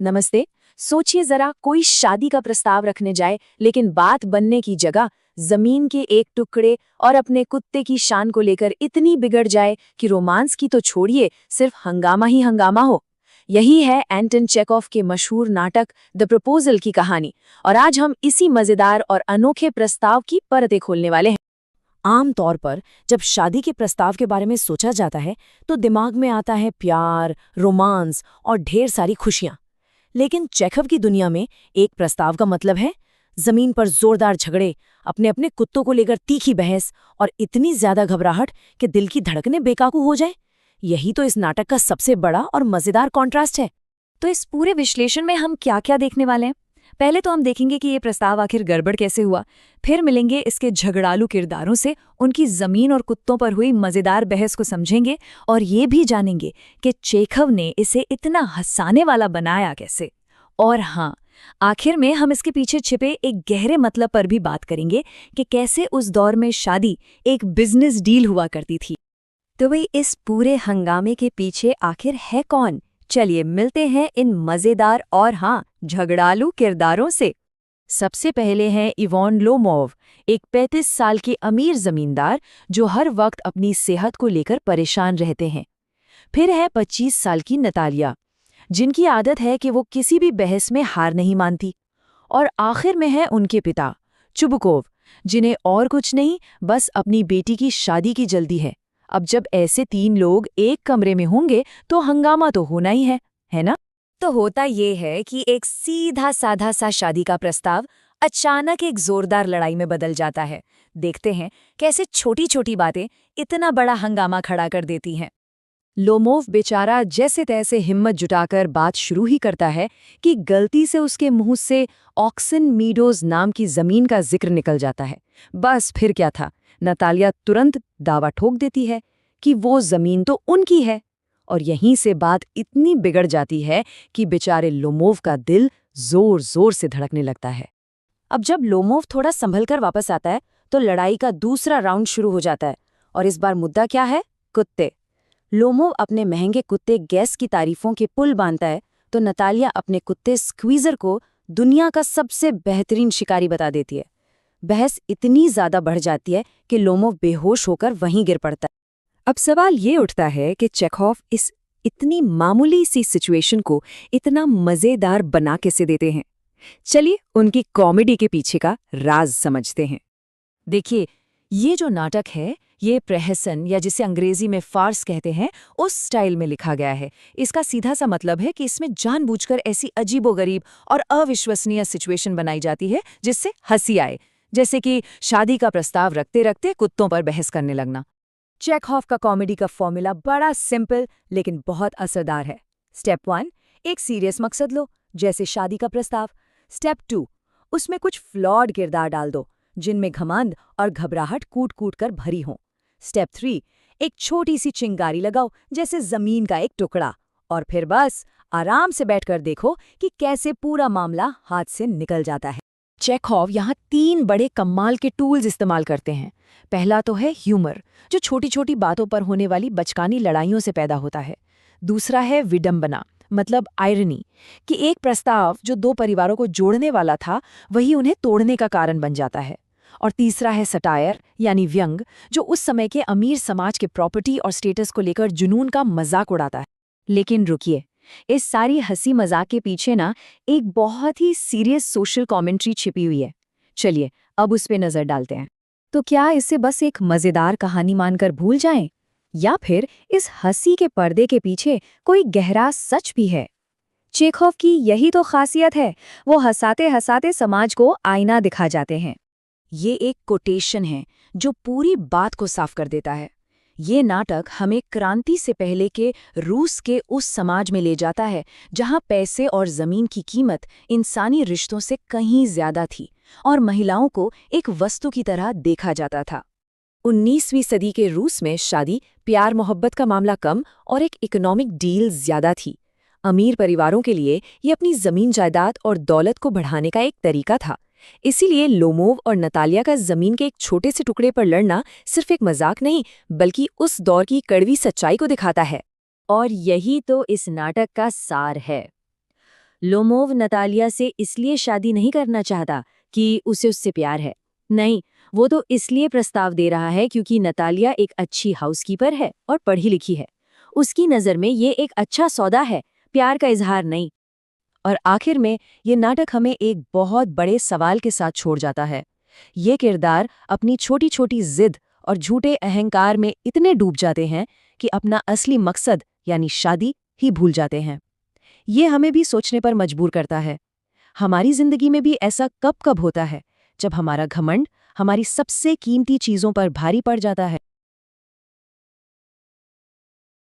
नमस्ते। सोचिए जरा, कोई शादी का प्रस्ताव रखने जाए, लेकिन बात बनने की जगह जमीन के एक टुकड़े और अपने कुत्ते की शान को लेकर इतनी बिगड़ जाए कि रोमांस की तो छोड़िए, सिर्फ हंगामा ही हंगामा हो। यही है एंटन चेखोव के मशहूर नाटक द प्रपोजल की कहानी। और आज हम इसी मजेदार और अनोखे प्रस्ताव की परतें खोलने वाले हैं। आम तौर पर जब शादी के प्रस्ताव के बारे में सोचा जाता है तो दिमाग में आता है प्यार, रोमांस और ढेर सारी खुशियां। लेकिन चेखव की दुनिया में एक प्रस्ताव का मतलब है जमीन पर जोरदार झगड़े, अपने अपने कुत्तों को लेकर तीखी बहस और इतनी ज्यादा घबराहट कि दिल की धड़कनें बेकाबू हो जाए। यही तो इस नाटक का सबसे बड़ा और मजेदार कॉन्ट्रास्ट है। तो इस पूरे विश्लेषण में हम क्या क्या देखने वाले हैं? पहले तो हम देखेंगे कि ये प्रस्ताव आखिर गड़बड़ कैसे हुआ। फिर मिलेंगे इसके झगड़ालू किरदारों से, उनकी जमीन और कुत्तों पर हुई मजेदार बहस को समझेंगे और ये भी जानेंगे कि चेखव ने इसे इतना हंसाने वाला बनाया कैसे। और हाँ, आखिर में हम इसके पीछे छिपे एक गहरे मतलब पर भी बात करेंगे कि कैसे उस दौर में शादी एक बिजनेस डील हुआ करती थी। तो भाई, इस पूरे हंगामे के पीछे आखिर है कौन? चलिए मिलते हैं इन मजेदार और हाँ, झगड़ालू किरदारों से। सबसे पहले है इवॉन लोमोव, एक 35 साल के अमीर जमींदार जो हर वक्त अपनी सेहत को लेकर परेशान रहते हैं। फिर है 25 साल की नतालिया, जिनकी आदत है कि वो किसी भी बहस में हार नहीं मानती। और आखिर में है उनके पिता चुबुकोव, जिन्हें और कुछ नहीं, बस अपनी बेटी की शादी की जल्दी है। अब जब ऐसे तीन लोग एक कमरे में होंगे तो हंगामा तो होना ही है ना? तो होता ये है कि एक सीधा साधा सा शादी का प्रस्ताव अचानक एक जोरदार लड़ाई में बदल जाता है। देखते हैं कैसे छोटी छोटी बातें इतना बड़ा हंगामा खड़ा कर देती हैं। लोमोव बेचारा जैसे तैसे हिम्मत जुटाकर बात शुरू ही करता है कि गलती से उसके मुंह से ऑक्सन मीडोज नाम की जमीन का जिक्र निकल जाता है। बस फिर क्या था, नतालिया तुरंत दावा ठोक देती है कि वो जमीन तो उनकी है। और यहीं से बात इतनी बिगड़ जाती है कि बेचारे लोमोव का दिल जोर जोर से धड़कने लगता है। अब जब लोमोव थोड़ा संभल कर वापस आता है तो लड़ाई का दूसरा राउंड शुरू हो जाता है। और इस बार मुद्दा क्या है? कुत्ते। लोमोव अपने महंगे कुत्ते गैस की तारीफों के पुल बांधता है तो नतालिया अपने कुत्ते स्क्वीजर को दुनिया का सबसे बेहतरीन शिकारी बता देती है। बहस इतनी ज्यादा बढ़ जाती है कि लोमोव बेहोश होकर वहीं गिर पड़ता है। अब सवाल ये उठता है कि चेखोव इस इतनी मामूली सी सिचुएशन को इतना मजेदार बना कैसे देते हैं। चलिए उनकी कॉमेडी के पीछे का राज समझते हैं। देखिए, ये जो नाटक है ये प्रहसन, या जिसे अंग्रेजी में फार्स कहते हैं, उस स्टाइल में लिखा गया है। इसका सीधा सा मतलब है कि इसमें जानबूझकर ऐसी अजीबोगरीब और अविश्वसनीय सिचुएशन बनाई जाती है जिससे हंसी आए। जैसे कि शादी का प्रस्ताव रखते रखते कुत्तों पर बहस करने लगना। चेखोव का कॉमेडी का फॉर्मूला बड़ा सिंपल लेकिन बहुत असरदार है। स्टेप 1, एक सीरियस मकसद लो, जैसे शादी का प्रस्ताव। स्टेप 2, उसमें कुछ फ्लॉड किरदार डाल दो जिनमें घमंड और घबराहट कूट कूट कर भरी हो। स्टेप 3, एक छोटी सी चिंगारी लगाओ, जैसे जमीन का एक टुकड़ा। और फिर बस आराम से बैठकर देखो कि कैसे पूरा मामला हाथ से निकल जाता है। चेखोव यहाँ 3 बड़े कमाल के टूल्स इस्तेमाल करते हैं। पहला तो है ह्यूमर, जो छोटी छोटी बातों पर होने वाली बचकानी लड़ाइयों से पैदा होता है। दूसरा है विडंबना, मतलब आयरनी, कि एक प्रस्ताव जो 2 परिवारों को जोड़ने वाला था वही उन्हें तोड़ने का कारण बन जाता है। और तीसरा है सटायर, यानी व्यंग, जो उस समय के अमीर समाज के प्रॉपर्टी और स्टेटस को लेकर जुनून का मजाक उड़ाता है। लेकिन रुकिए, इस सारी हंसी मजाक के पीछे ना एक बहुत ही सीरियस सोशल कमेंट्री छिपी हुई है। चलिए अब उस पे नजर डालते हैं। तो क्या इसे बस एक मजेदार कहानी मानकर भूल जाएं, या फिर इस हंसी के पर्दे के पीछे कोई गहरा सच भी है? चेखोव की यही तो खासियत है, वो हंसाते हंसाते समाज को आईना दिखा जाते हैं। ये एक कोटेशन है जो पूरी बात को साफ कर देता है। ये नाटक हमें क्रांति से पहले के रूस के उस समाज में ले जाता है जहां पैसे और जमीन की कीमत इंसानी रिश्तों से कहीं ज्यादा थी और महिलाओं को एक वस्तु की तरह देखा जाता था। 19वीं सदी के रूस में शादी प्यार मोहब्बत का मामला कम और एक इकोनॉमिक डील ज्यादा थी। अमीर परिवारों के लिए ये अपनी जमीन जायदाद और दौलत को बढ़ाने का एक तरीका था। इसीलिए लोमोव और नतालिया का जमीन के एक छोटे से टुकड़े पर लड़ना सिर्फ एक मजाक नहीं, बल्कि उस दौर की कड़वी सच्चाई को दिखाता है। और यही तो इस नाटक का सार है। लोमोव नतालिया से इसलिए शादी नहीं करना चाहता कि उसे उससे प्यार है। नहीं, वो तो इसलिए प्रस्ताव दे रहा है क्योंकि नतालिया एक अच्छी हाउसकीपर है और पढ़ी लिखी है। उसकी नज़र में ये एक अच्छा सौदा है, प्यार का इजहार नहीं। और आखिर में ये नाटक हमें एक बहुत बड़े सवाल के साथ छोड़ जाता है। ये किरदार अपनी छोटी छोटी जिद और झूठे अहंकार में इतने डूब जाते हैं कि अपना असली मकसद यानी शादी ही भूल जाते हैं। ये हमें भी सोचने पर मजबूर करता है। हमारी जिंदगी में भी ऐसा कब कब होता है जब हमारा घमंड हमारी सबसे कीमती चीज़ों पर भारी पड़ जाता है।